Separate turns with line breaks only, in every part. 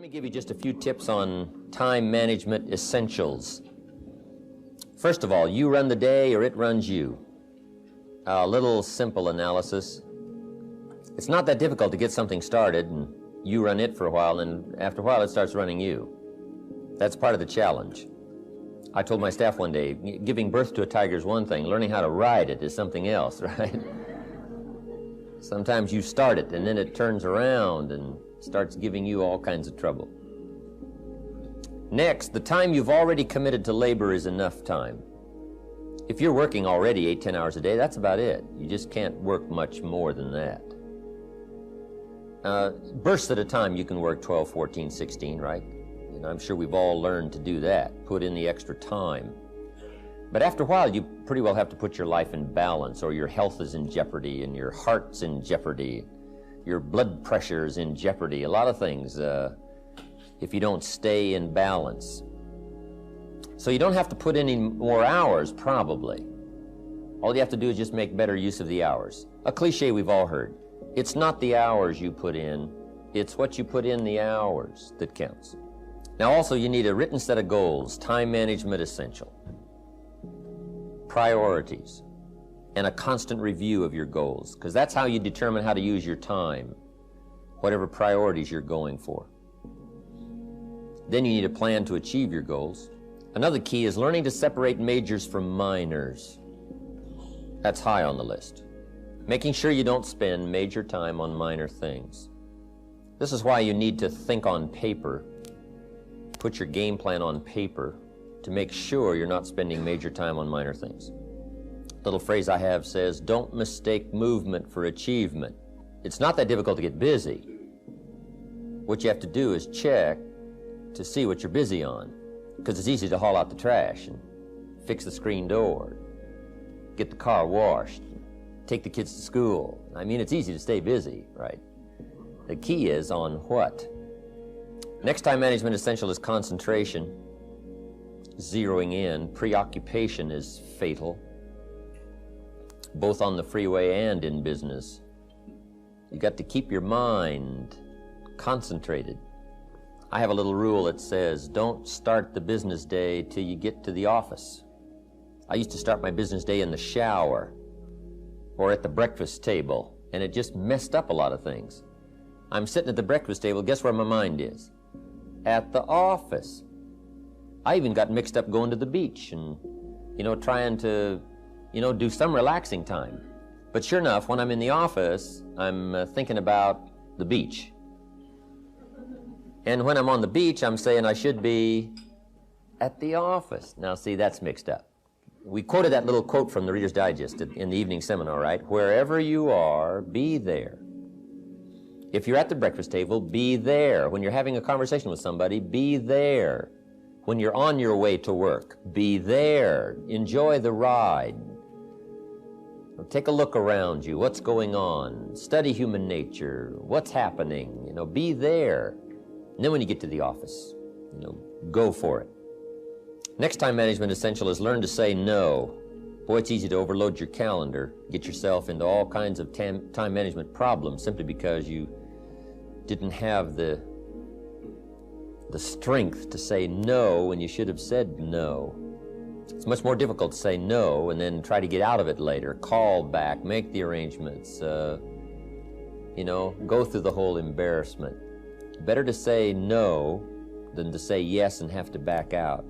me give you just a few tips on time management essentials. First of all, you run the day or it runs you. A little simple analysis. It's not that difficult to get something started and you run it for a while, and after a while it starts running you. That's part of the challenge. I told my staff one day, giving birth to a tiger is one thing, learning how to ride it is something else, right? Sometimes you start it and then it turns around and starts giving you all kinds of trouble. Next, the time you've already committed to labor is enough time. If you're working already 8-10 hours a day, that's about it. You just can't work much more than that. Bursts at a time, you can work 12, 14, 16, right? And I'm sure we've all learned to do that, put in the extra time. But after a while, you pretty well have to put your life in balance, or your health is in jeopardy, and your heart's in jeopardy, your blood pressure is in jeopardy, a lot of things, if you don't stay in balance. So you don't have to put any more hours, probably. All you have to do is just make better use of the hours. A cliche we've all heard. It's not the hours you put in, it's what you put in the hours that counts. Now also, you need a written set of goals, time management essential, priorities, and a constant review of your goals, because that's how you determine how to use your time, whatever priorities you're going for. Then you need a plan to achieve your goals. Another key is learning to separate majors from minors. That's high on the list. Making sure you don't spend major time on minor things. This is why you need to think on paper, put your game plan on paper to make sure you're not spending major time on minor things. Little phrase I have says, don't mistake movement for achievement. It's not that difficult to get busy. What you have to do is check to see what you're busy on, because it's easy to haul out the trash and fix the screen door, get the car washed, take the kids to school. I mean, it's easy to stay busy, right? The key is on what? Next time management essential is concentration, zeroing in. Preoccupation is fatal, both on the freeway and in business. You got to keep your mind concentrated. I have a little rule that says, don't start the business day till you get to the office. I used to start my business day in the shower or at the breakfast table, and it just messed up a lot of things. I'm sitting at the breakfast table, guess where my mind is? At the office. I even got mixed up going to the beach and, trying to, do some relaxing time. But sure enough, when I'm in the office, I'm thinking about the beach. And when I'm on the beach, I'm saying I should be at the office. Now, see, that's mixed up. We quoted that little quote from the Reader's Digest in the evening seminar, right? Wherever you are, be there. If you're at the breakfast table, be there. When you're having a conversation with somebody, be there. When you're on your way to work, be there. Enjoy the ride. Take a look around you. What's going on? Study human nature. What's happening? Be there. And then when you get to the office, go for it. Next time management essential is learn to say no. Boy, it's easy to overload your calendar, get yourself into all kinds of time management problems simply because you didn't have the strength to say no when you should have said no. It's much more difficult to say no and then try to get out of it later, call back, make the arrangements, go through the whole embarrassment. Better to say no than to say yes and have to back out.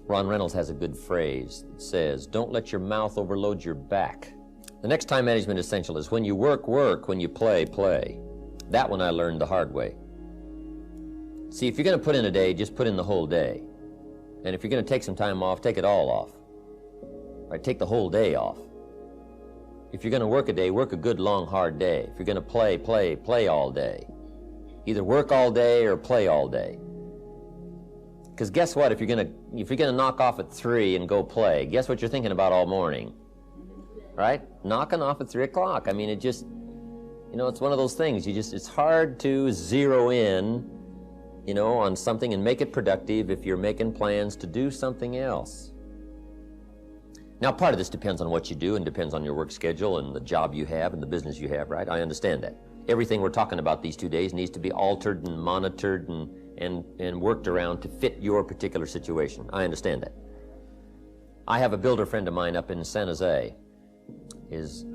Ron Reynolds has a good phrase that says, don't let your mouth overload your back. The next time management essential is when you work, work, when you play, play. That one I learned the hard way. See, if you're going to put in a day, just put in the whole day. And if you're going to take some time off, take it all off. Right, take the whole day off. If you're going to work a day, work a good, long, hard day. If you're going to play, play, play all day. Either work all day or play all day. Because guess what? If you're gonna knock off at 3 and go play, guess what you're thinking about all morning? Right? Knocking off at 3 o'clock. I mean, it just, it's one of those things. It's hard to zero in, on something and make it productive if you're making plans to do something else. Now, part of this depends on what you do and depends on your work schedule and the job you have and the business you have, right? I understand that. everything we're talking about these 2 days needs to be altered and monitored and worked around to fit your particular situation. I understand that. I have a builder friend of mine up in San Jose. His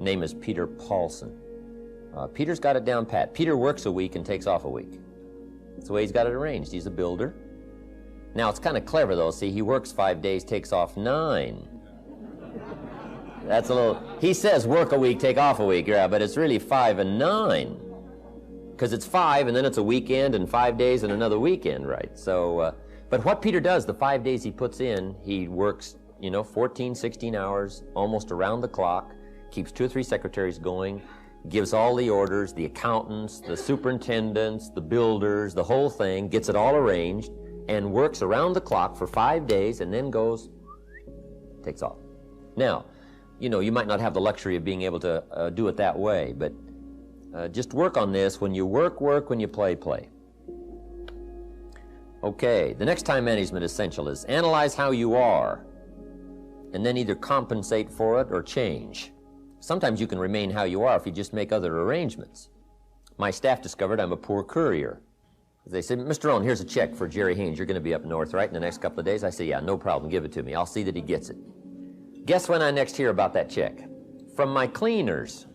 name is Peter Paulson. Peter's got it down pat. Peter works a week and takes off a week. That's the way he's got it arranged. He's a builder. Now, it's kind of clever, though. See, he works 5 days, takes off 9. That's a little... He says work a week, take off a week, yeah, but it's really 5 and 9. Because it's 5, and then it's a weekend, and 5 days, and another weekend, right? So, but what Peter does, the 5 days he puts in, he works, 14, 16 hours, almost around the clock, keeps 2 or 3 secretaries going, gives all the orders, the accountants, the superintendents, the builders, the whole thing, gets it all arranged, and works around the clock for 5 days, and then goes, takes off. Now, you might not have the luxury of being able to do it that way, but just work on this. When you work, work. When you play, play. Okay, the next time management essential is analyze how you are, and then either compensate for it or change. Sometimes you can remain how you are if you just make other arrangements. My staff discovered I'm a poor courier. They said, Mr. Rohn, here's a check for Jerry Haynes. You're going to be up north, right, in the next couple of days? I said, yeah, no problem. Give it to me. I'll see that he gets it. Guess when I next hear about that check? From my cleaners.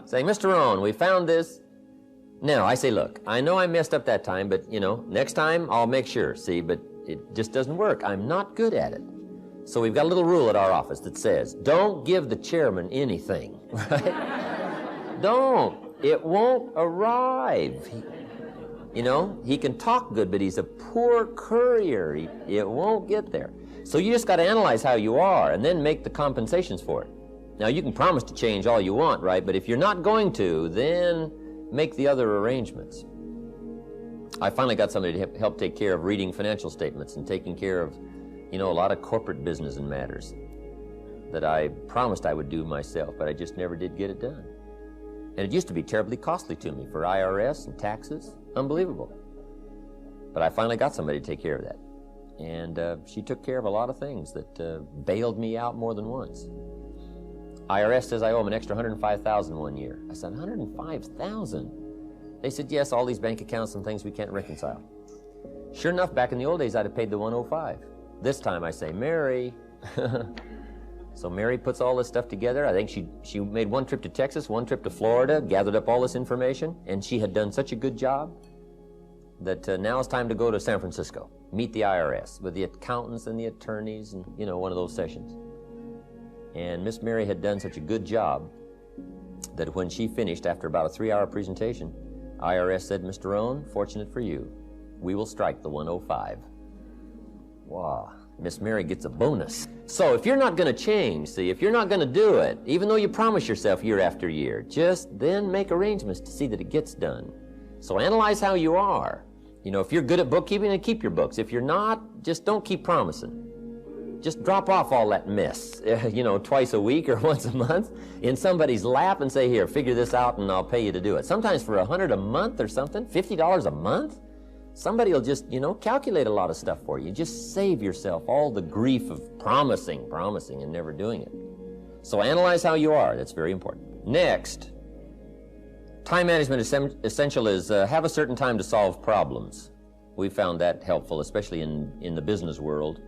Saying, Mr. Rohn, we found this. Now, I say, look, I know I messed up that time, but, next time I'll make sure. See, but it just doesn't work. I'm not good at it. So we've got a little rule at our office that says, don't give the chairman anything, right? Don't. It won't arrive. He can talk good, but he's a poor courier. It won't get there. So you just got to analyze how you are and then make the compensations for it. Now, you can promise to change all you want, right? But if you're not going to, then make the other arrangements. I finally got somebody to help take care of reading financial statements and taking care of a lot of corporate business and matters that I promised I would do myself, but I just never did get it done. And it used to be terribly costly to me for IRS and taxes. Unbelievable. But I finally got somebody to take care of that. And she took care of a lot of things that bailed me out more than once. IRS says I owe them an extra $105,000 one year. I said, $105,000? They said, yes, all these bank accounts and things we can't reconcile. Sure enough, back in the old days, I'd have paid the $105. This time I say, Mary. So Mary puts all this stuff together. I think she made one trip to Texas, one trip to Florida, gathered up all this information, and she had done such a good job that now it's time to go to San Francisco, meet the IRS with the accountants and the attorneys and, one of those sessions. And Miss Mary had done such a good job that when she finished after about a 3-hour presentation, IRS said, Mr. Rohn, fortunate for you, we will strike the 105. Wow, Miss Mary gets a bonus. So if you're not going to change, see, if you're not going to do it, even though you promise yourself year after year, just then make arrangements to see that it gets done. So analyze how you are. If you're good at bookkeeping, then keep your books. If you're not, just don't keep promising. Just drop off all that mess, twice a week or once a month in somebody's lap and say, here, figure this out and I'll pay you to do it. Sometimes for $100 a month or something, $50 a month, somebody will just, calculate a lot of stuff for you. Just save yourself all the grief of promising, and never doing it. So analyze how you are. That's very important. Next, time management essential is have a certain time to solve problems. We found that helpful, especially in the business world.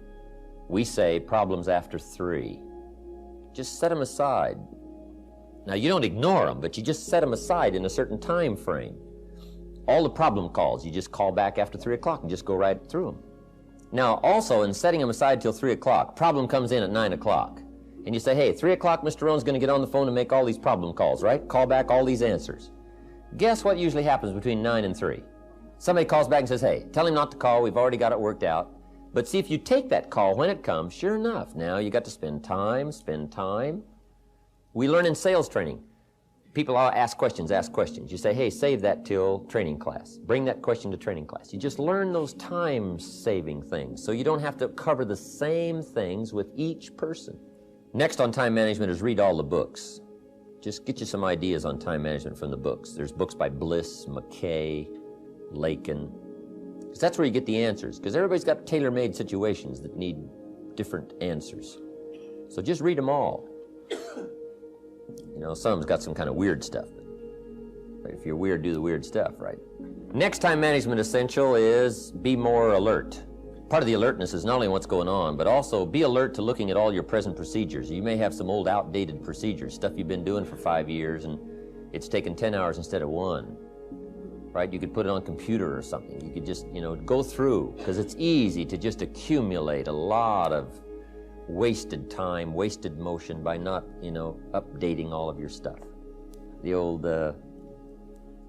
We say problems after 3. Just set them aside. Now, you don't ignore them, but you just set them aside in a certain time frame. All the problem calls, you just call back after 3 o'clock and just go right through them. Now, also, in setting them aside till 3 o'clock, problem comes in at 9 o'clock. And you say, hey, 3 o'clock, Mr. Rohn's going to get on the phone and make all these problem calls, right? Call back all these answers. Guess what usually happens between 9 and 3? Somebody calls back and says, hey, tell him not to call. We've already got it worked out. But see, if you take that call when it comes, sure enough, now you got to spend time. We learn in sales training. People ask questions. You say, hey, save that till training class. Bring that question to training class. You just learn those time-saving things so you don't have to cover the same things with each person. Next on time management is read all the books. Just get you some ideas on time management from the books. There's books by Bliss, McKay, Lakin. Because that's where you get the answers. Because everybody's got tailor-made situations that need different answers. So just read them all. Some of them's got some kind of weird stuff. Right? If you're weird, do the weird stuff, right? Next time management essential is be more alert. Part of the alertness is not only what's going on, but also be alert to looking at all your present procedures. You may have some old outdated procedures, stuff you've been doing for 5 years and it's taken 10 hours instead of 1. Right? You could put it on a computer or something. You could just, go through, because it's easy to just accumulate a lot of wasted time, wasted motion by not, updating all of your stuff. The old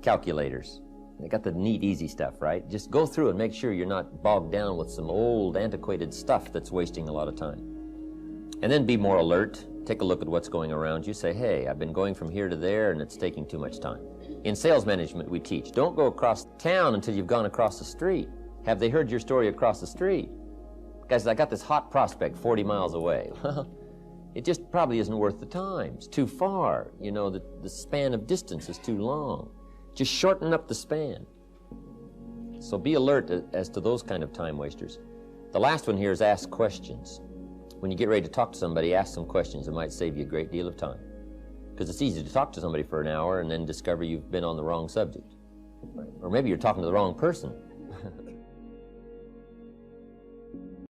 calculators. They got the neat, easy stuff, right? Just go through and make sure you're not bogged down with some old, antiquated stuff that's wasting a lot of time. And then be more alert. Take a look at what's going around you. Say, hey, I've been going from here to there and it's taking too much time. In sales management, we teach, don't go across town until you've gone across the street. Have they heard your story across the street? Guys, I got this hot prospect 40 miles away. It just probably isn't worth the time. It's too far. The span of distance is too long. Just shorten up the span. So be alert as to those kind of time wasters. The last one here is ask questions. When you get ready to talk to somebody, ask some questions. It might save you a great deal of time. Because it's easy to talk to somebody for an hour and then discover you've been on the wrong subject. Right? Or maybe you're talking to the wrong person.